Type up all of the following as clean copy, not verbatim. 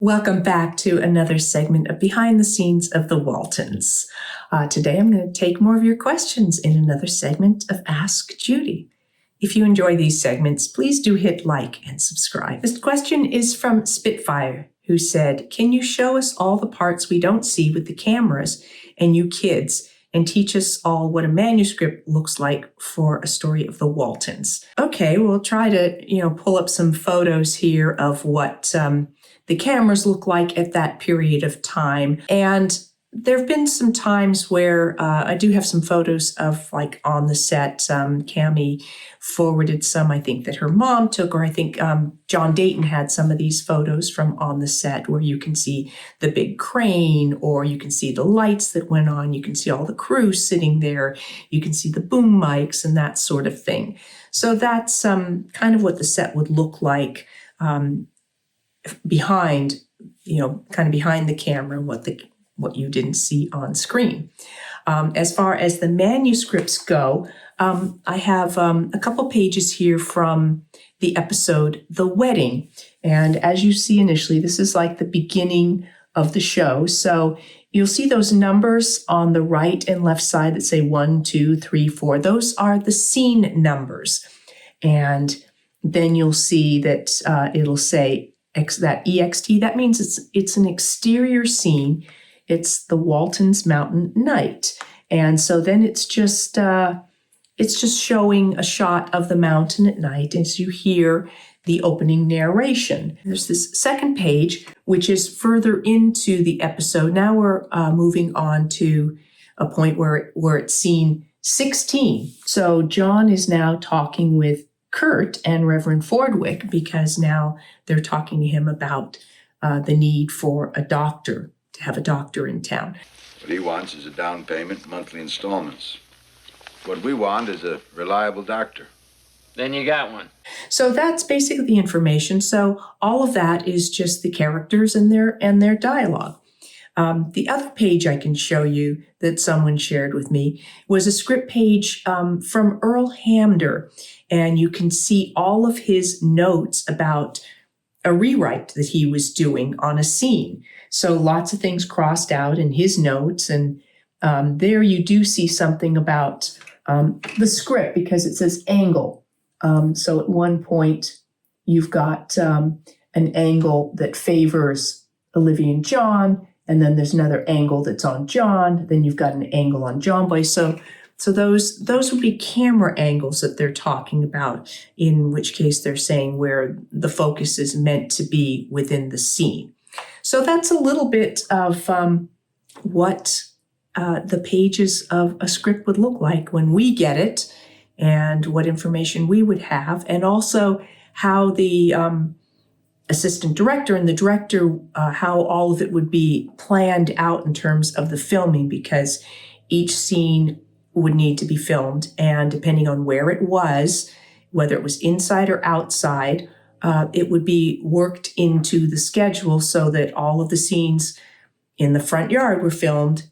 Welcome back to another segment of Behind the Scenes of the Waltons. Today I'm going to take more of your questions in another segment of Ask Judy. If you enjoy these segments, please do hit like and subscribe. This question is from Spitfire, who said, "Can you show us all the parts we don't see with the cameras and you kids and teach us all what a manuscript looks like for a story of the Waltons?" Okay, we'll try to, pull up some photos here of what the cameras look like at that period of time. And there have been some times where I do have some photos of like on the set. Cammie forwarded some, I think, that her mom took, or I think John Dayton had some of these photos from on the set where you can see the big crane, or you can see the lights that went on. You can see all the crew sitting there. You can see the boom mics and that sort of thing. So that's kind of what the set would look like behind, kind of behind the camera, what you didn't see on screen. As far as the manuscripts go, I have a couple pages here from the episode The Wedding. And as you see initially, this is like the beginning of the show. So you'll see those numbers on the right and left side that say 1, 2, 3, 4. Those are the scene numbers. And then you'll see that it'll say that EXT. That means it's an exterior scene. It's the Waltons Mountain Night. And so then it's just showing a shot of the mountain at night as you hear the opening narration. There's this second page, which is further into the episode. Now we're moving on to a point where it's scene 16. So John is now talking with Kurt and Reverend Fordwick, because now they're talking to him about the need for to have a doctor in town. What he wants is a down payment, monthly installments. What we want is a reliable doctor. Then you got one. So that's basically the information. So all of that is just the characters and their dialogue. The other page I can show you that someone shared with me was a script page from Earl Hamder, and you can see all of his notes about a rewrite that he was doing on a scene. So lots of things crossed out in his notes, and there you do see something about the script, because it says angle. So at one point, you've got an angle that favors Olivia and John, and then there's another angle that's on John. Then you've got an angle on John Boy. So those would be camera angles that they're talking about, in which case they're saying where the focus is meant to be within the scene. So that's a little bit of what the pages of a script would look like when we get it, and what information we would have, and also how the assistant director and the director, how all of it would be planned out in terms of the filming, because each scene would need to be filmed, and depending on where it was, whether it was inside or outside, it would be worked into the schedule so that all of the scenes in the front yard were filmed,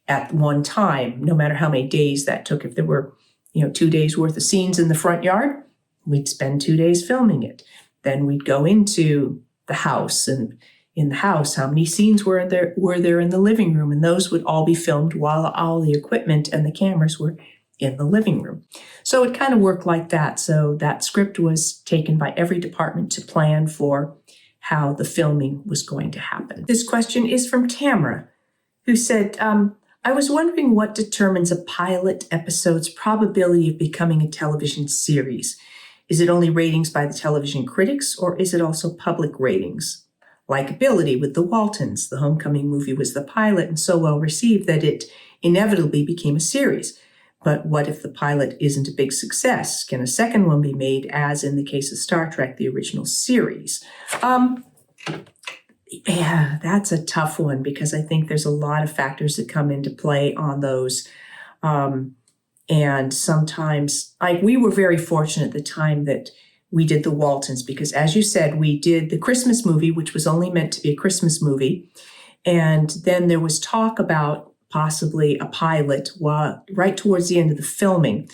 at one time, no matter how many days that took. If there were, 2 days worth of scenes in the front yard, we'd spend 2 days filming it. Then we'd go into the house, and in the house, how many scenes were there in the living room, and those would all be filmed while all the equipment and the cameras were in the living room. So it kind of worked like that. So that script was taken by every department to plan for how the filming was going to happen. This question is from Tamara, who said, I was wondering what determines a pilot episode's probability of becoming a television series. Is it only ratings by the television critics, or is it also public ratings? Likability with the Waltons. The Homecoming movie was the pilot and so well received that it inevitably became a series. But what if the pilot isn't a big success? Can a second one be made, as in the case of Star Trek, the original series? Yeah, that's a tough one, because I think there's a lot of factors that come into play on those. And sometimes, we were very fortunate at the time that we did the Waltons, because as you said, we did the Christmas movie, which was only meant to be a Christmas movie. And then there was talk about possibly a pilot right towards the end of the filming.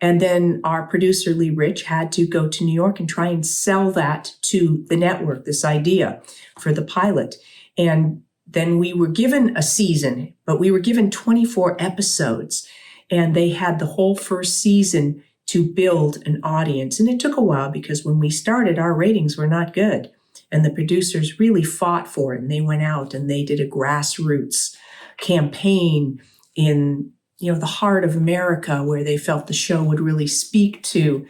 And then our producer, Lee Rich, had to go to New York and try and sell that to the network, this idea for the pilot. And then we were given a season, but we were given 24 episodes. And they had the whole first season to build an audience. And it took a while because when we started, our ratings were not good. And the producers really fought for it. And they went out and they did a grassroots campaign in the heart of America, where they felt the show would really speak to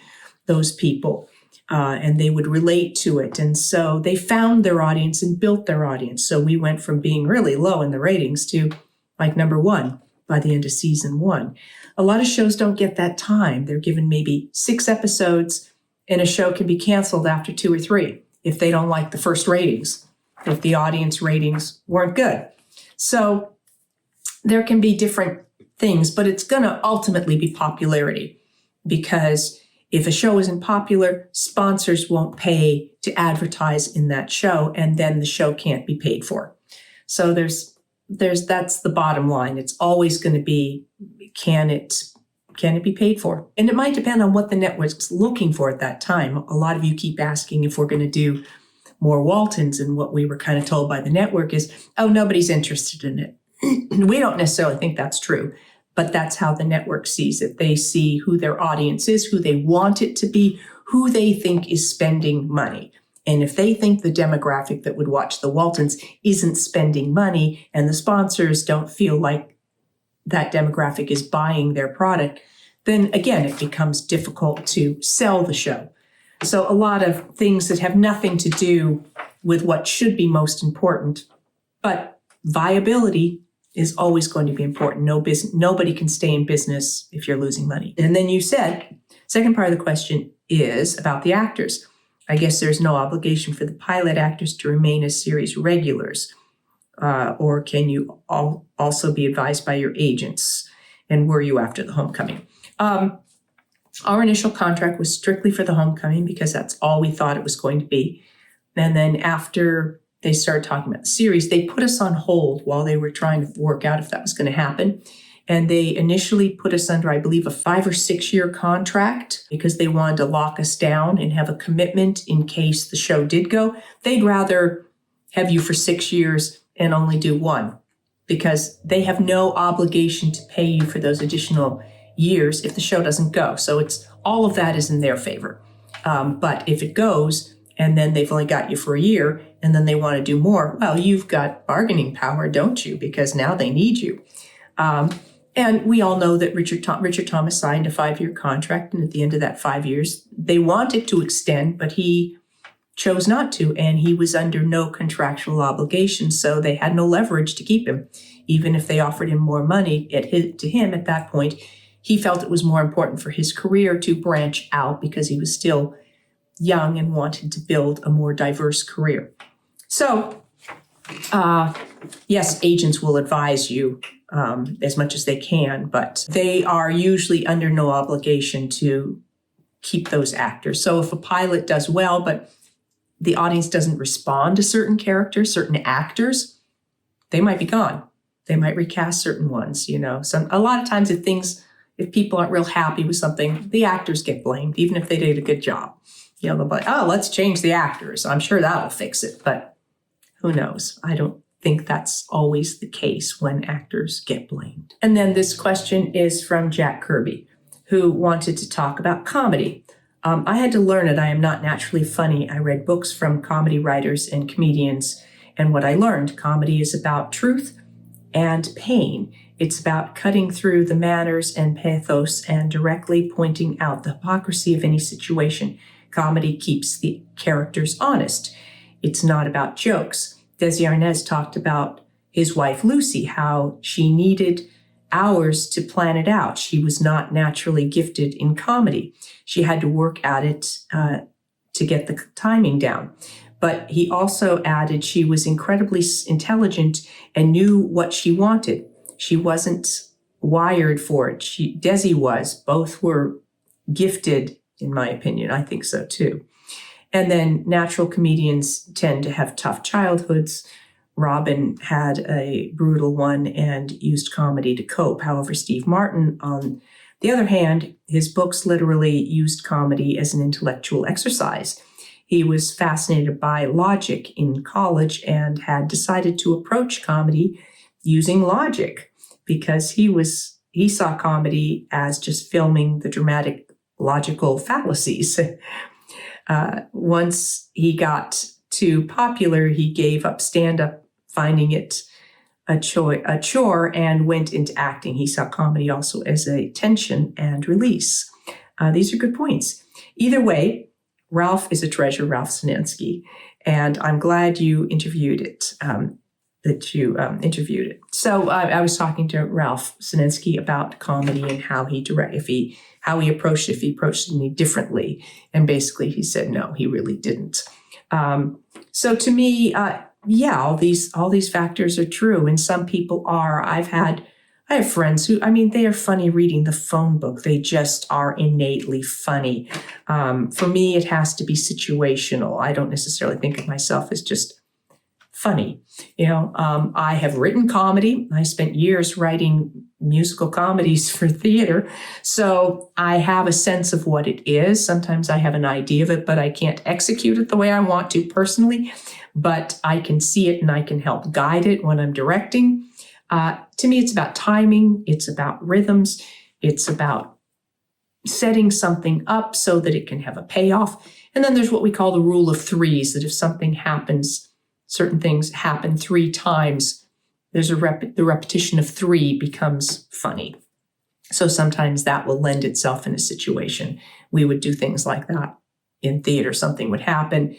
those people and they would relate to it. And so they found their audience and built their audience. So we went from being really low in the ratings to like number one by the end of season one. A lot of shows don't get that time. They're given maybe 6 episodes, and a show can be canceled after 2 or 3 if they don't like the first ratings, if the audience ratings weren't good. So there can be different things, but it's going to ultimately be popularity, because if a show isn't popular, sponsors won't pay to advertise in that show, and then the show can't be paid for. So that's the bottom line. It's always going to be, can it be paid for? And it might depend on what the network's looking for at that time. A lot of you keep asking if we're going to do more Waltons, and what we were kind of told by the network is, oh, nobody's interested in it. We don't necessarily think that's true, but that's how the network sees it. They see who their audience is, who they want it to be, who they think is spending money. And if they think the demographic that would watch the Waltons isn't spending money, and the sponsors don't feel like that demographic is buying their product, then again, it becomes difficult to sell the show. So a lot of things that have nothing to do with what should be most important, but viability is always going to be important. Nobody can stay in business if you're losing money. And then you said, second part of the question is about the actors. I guess there's no obligation for the pilot actors to remain as series regulars, or can you also be advised by your agents? And were you after the homecoming? Our initial contract was strictly for the homecoming because that's all we thought it was going to be. And then after they started talking about the series, they put us on hold while they were trying to work out if that was going to happen. And they initially put us under, I believe, a 5 or 6 year contract because they wanted to lock us down and have a commitment in case the show did go. They'd rather have you for 6 years and only do 1, because they have no obligation to pay you for those additional years if the show doesn't go. So it's all of that is in their favor. But if it goes and then they've only got you for a year and then they want to do more, well, you've got bargaining power, don't you? Because now they need you. And we all know that Richard Thomas signed a 5-year contract, and at the end of that 5 years, they wanted to extend, but he chose not to, and he was under no contractual obligation, so they had no leverage to keep him. Even if they offered him more money to him at that point, he felt it was more important for his career to branch out because he was still young and wanted to build a more diverse career. So, yes, agents will advise you as much as they can, but they are usually under no obligation to keep those actors. So if a pilot does well, but the audience doesn't respond to certain characters, certain actors, they might be gone. They might recast certain ones, a lot of times if people aren't real happy with something, the actors get blamed, even if they did a good job. They'll be like, oh, let's change the actors. I'm sure that'll fix it, but who knows? I don't think that's always the case when actors get blamed. And then this question is from Jack Kirby, who wanted to talk about comedy. I had to learn it. I am not naturally funny. I read books from comedy writers and comedians, and what I learned, comedy is about truth and pain. It's about cutting through the manners and pathos and directly pointing out the hypocrisy of any situation. Comedy keeps the characters honest. It's not about jokes. Desi Arnaz talked about his wife, Lucy, how she needed hours to plan it out. She was not naturally gifted in comedy. She had to work at it to get the timing down. But he also added she was incredibly intelligent and knew what she wanted. She wasn't wired for it. Desi was. Both were gifted, in my opinion. I think so too. And then natural comedians tend to have tough childhoods. Robin had a brutal one and used comedy to cope. However, Steve Martin, on the other hand, his books literally used comedy as an intellectual exercise. He was fascinated by logic in college and had decided to approach comedy using logic because he saw comedy as just filming the dramatic logical fallacies. Once he got too popular, he gave up stand-up, finding it a chore, and went into acting. He saw comedy also as a tension and release. These are good points. Either way, Ralph is a treasure, Ralph Sinansky, and I'm glad you interviewed it. So I was talking to Ralph Sinansky about comedy and how he approached it, if he approached it any differently, and basically he said no, he really didn't. So to me, all these factors are true, and some people are. I have friends who, they are funny reading the phone book. They just are innately funny. For me, it has to be situational. I don't necessarily think of myself as just funny. I have written comedy. I spent years writing musical comedies for theater. So I have a sense of what it is. Sometimes I have an idea of it, but I can't execute it the way I want to personally. But I can see it and I can help guide it when I'm directing. To me, it's about timing. It's about rhythms. It's about setting something up so that it can have a payoff. And then there's what we call the rule of threes, that if something happens, certain things happen 3 times, there's the repetition of 3 becomes funny. So sometimes that will lend itself in a situation. We would do things like that in theater. Something would happen,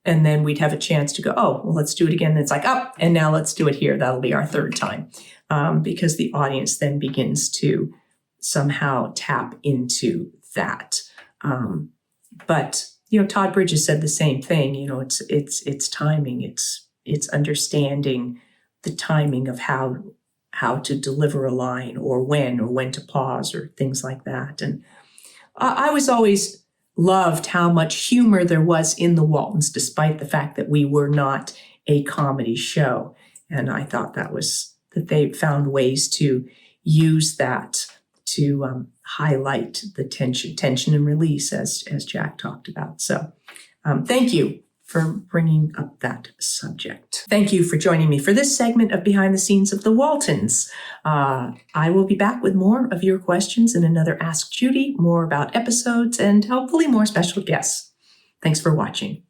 and then we'd have a chance to go, oh, well, let's do it again. And it's like, and now let's do it here. That'll be our 3rd time, because the audience then begins to somehow tap into that. But Todd Bridges said the same thing. It's timing. It's understanding the timing of how to deliver a line, or when to pause, or things like that. And I was always loved how much humor there was in the Waltons, despite the fact that we were not a comedy show. And I thought that they found ways to use that to highlight the tension and release, as Jack talked about. So thank you for bringing up that subject. Thank you for joining me for this segment of Behind the Scenes of the Waltons. I will be back with more of your questions in another Ask Judy, more about episodes, and hopefully more special guests. Thanks for watching.